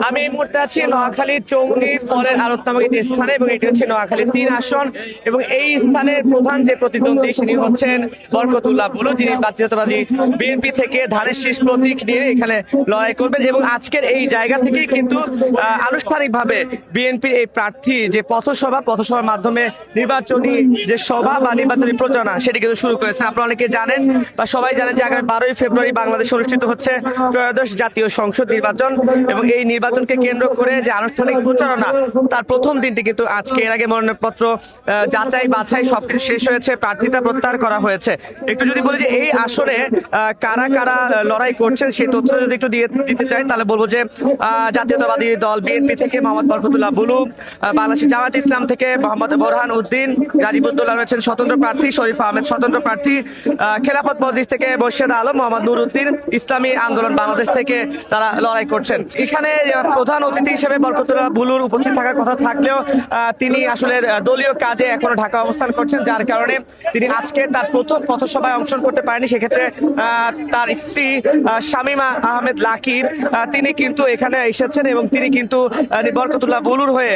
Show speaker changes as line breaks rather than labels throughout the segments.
আমি এই মুহূর্তে আছি নোয়াখালী চৌমুহনী ফলের আড়ত নামক একটি স্থানে, এবং এটি হচ্ছে নোয়াখালী ৩ আসন। এবং এই স্থানের প্রধান যে প্রতিদ্বন্দ্বী তিনি হচ্ছেন বরকতুল্লাহ বুলু, যিনি জাতীয়তাবাদী বিএনপি থেকে ধানের শীষ প্রতীক নিয়ে এখানে লড়াই করবেন। এবং আজকের এই জায়গা থেকেই কিন্তু আনুষ্ঠানিকভাবে বিএনপির এই প্রার্থী যে পথসভার মাধ্যমে নির্বাচনী যে সভা বা নির্বাচনী প্রচারণা সেটি কিন্তু শুরু করেছে। আপনারা অনেকে জানেন বা সবাই জানেন যে আগামী ১২ই ফেব্রুয়ারি বাংলাদেশে অনুষ্ঠিত হচ্ছে ত্রয়োদশ জাতীয় সংসদ নির্বাচন, এবং এই নির্বাচনকে কেন্দ্র করে যে আনুষ্ঠানিক প্রচারণা তার প্রথম দিনটি কিন্তু আজকে। এর আগে মনোনয়নপত্র যাচাই বাছাই সবকিছু শেষ হয়েছে, প্রার্থিতা প্রত্যাহার করা হয়েছে। একটু যদি বলি যে এই আসনে কারা কারা লড়াই করছেন সেই তথ্য যদি একটু দিতে চাই, তাহলে বলবো যে জাতীয়তাবাদী দল বিএনপি থেকে মোহাম্মদ বরকতুল্লাহ বুলু, বাংলাদেশ জামায়াত ইসলাম থেকে মোহাম্মদ বোরহান উদ্দিন, রাজিবুদ্দৌলা রয়েছেন স্বতন্ত্র প্রার্থী, শরীফ আহমেদ স্বতন্ত্র প্রার্থী, খেলাফত মজলিস থেকে মোর্শেদ আলম, মোহাম্মদ নুর উদ্দিন, ইসলামী আন্দোলন বাংলাদেশ থেকে তারা লড়াই করছেন। এখানে প্রধান অতিথি হিসেবে বরকতুল্লাহ বুলুর উপস্থিত থাকার কথা থাকলেও তিনি আসলে দলীয় কাজে এখনো ঢাকা অবস্থান করছেন, যার কারণে তিনি আজকে তার প্রথম পথসভায় অংশগ্রহণ করতে পারেনি। সেক্ষেত্রে তার স্ত্রী শামীমা আহমেদ লাকি তিনি কিন্তু এখানে এসেছেন, এবং তিনি কিন্তু বরকতুল্লাহ বুলুর হয়ে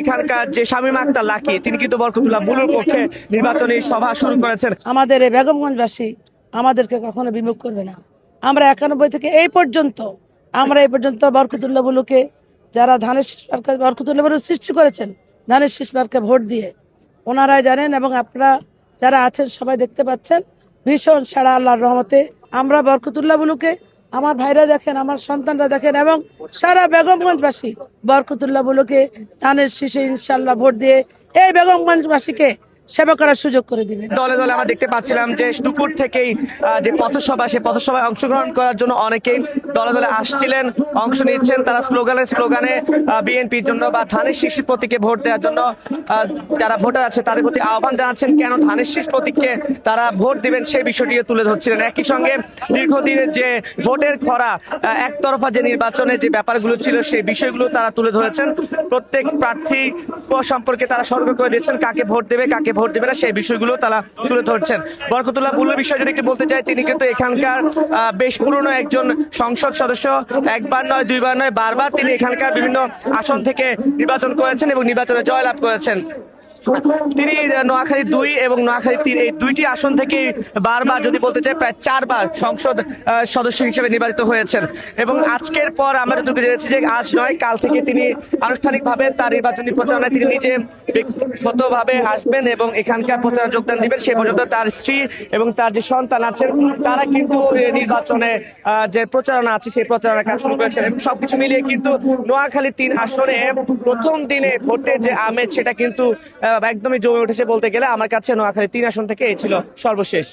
এখানকার যে শামীমা আক্তার লাকি তিনি কিন্তু বরকতুল্লাহ বুলুর পক্ষে নির্বাচনী সভা শুরু করেছেন।
আমাদের এই বেগমগঞ্জবাসী আমাদেরকে কখনো বিমুখ করবে না। আমরা 91 থেকে এই পর্যন্ত বরকতুল্লাহ বুলুকে, যারা ধানের শীষ মার্কায় বরকতুল্লাহ বুলু সৃষ্টি করেছেন ধানের শীষ মার্কায় ভোট দিয়ে, ওনারাই জানেন। এবং আপনারা যারা আছেন সবাই দেখতে পাচ্ছেন ভীষণ সাড়া আল্লাহর রহমতে। আমরা বরকতুল্লাহ বুলুকে, আমার ভাইরা দেখেন, আমার সন্তানরা দেখেন, এবং সারা বেগমগঞ্জবাসী বরকতুল্লাহ বুলুকে ধানের শীষে ইনশাল্লাহ ভোট দিয়ে এই বেগমগঞ্জবাসীকে সেবা করার সুযোগ করে দিবে।
দলে দলে আমরা দেখতে পাচ্ছিলাম যে দুপুর থেকেই যে পথসভা, সেই পথসভায় অংশগ্রহণ করার জন্য অনেকেই দলে দলে আসছিলেন, অংশ নিচ্ছেন। তারা স্লোগানে বিএনপির জন্য বা ধানের শীষ প্রতীকে ভোট দেওয়ার জন্য যারা ভোটার আছে তাদের প্রতি আহ্বান জানাচ্ছেন, কেন ধানের শীষ প্রতীককে তারা ভোট দিবেন সেই বিষয়টি তুলে ধরছিলেন। একই সঙ্গে দীর্ঘদিনের যে ভোটের খরা, একতরফা যে নির্বাচনের যে ব্যাপারগুলো ছিল সেই বিষয়গুলো তারা তুলে ধরেছেন। প্রত্যেক প্রার্থী সম্পর্কে তারা সতর্ক করে দিয়েছেন কাকে ভোট দেবে কাকে ভোট দেবে না, সেই বিষয়গুলো তারা তুলে ধরছেন। বরকতুল্লাহ বুলুর বিষয়ে যদি একটু বলতে চাই, তিনি কিন্তু এখানকার বেশ পুরনো একজন সংসদ সদস্য, একবার নয় দুইবার নয় বারবার তিনি এখানকার বিভিন্ন আসন থেকে নির্বাচন করেছেন এবং নির্বাচনে জয়লাভ করেছেন। তিনি নোয়াখালী 2 এবং নোয়াখালী 3 এই দুইটি আসন থেকে বারবার যদি বলতে চাই প্রায় 4বার সংসদ সদস্য হিসেবে নির্বাচিত হয়েছেন। এবং আজকের পর আমরা যতটুকু জেনেছি যে আজ নয় কাল থেকে তিনি আনুষ্ঠানিকভাবে তার নির্বাচনী প্রচারণায় তিনি নিজে ব্যক্তিগতভাবে আসবেন এবং এখানকার প্রচারণা যোগদান দিবেন। সে পর্যন্ত তার স্ত্রী এবং তার যে সন্তান আছেন তারা কিন্তু নির্বাচনে যে প্রচারণা আছে সেই প্রচারণা কাজ শুরু করেছেন। এবং সবকিছু মিলিয়ে কিন্তু নোয়াখালী 3 আসনে প্রথম দিনে ভোটের যে আমেজ সেটা কিন্তু একদমই জমে উঠেছে বলতে গেলে। আমার কাছে নোয়াখালী 3 আসন থেকে এই ছিল সর্বশেষ।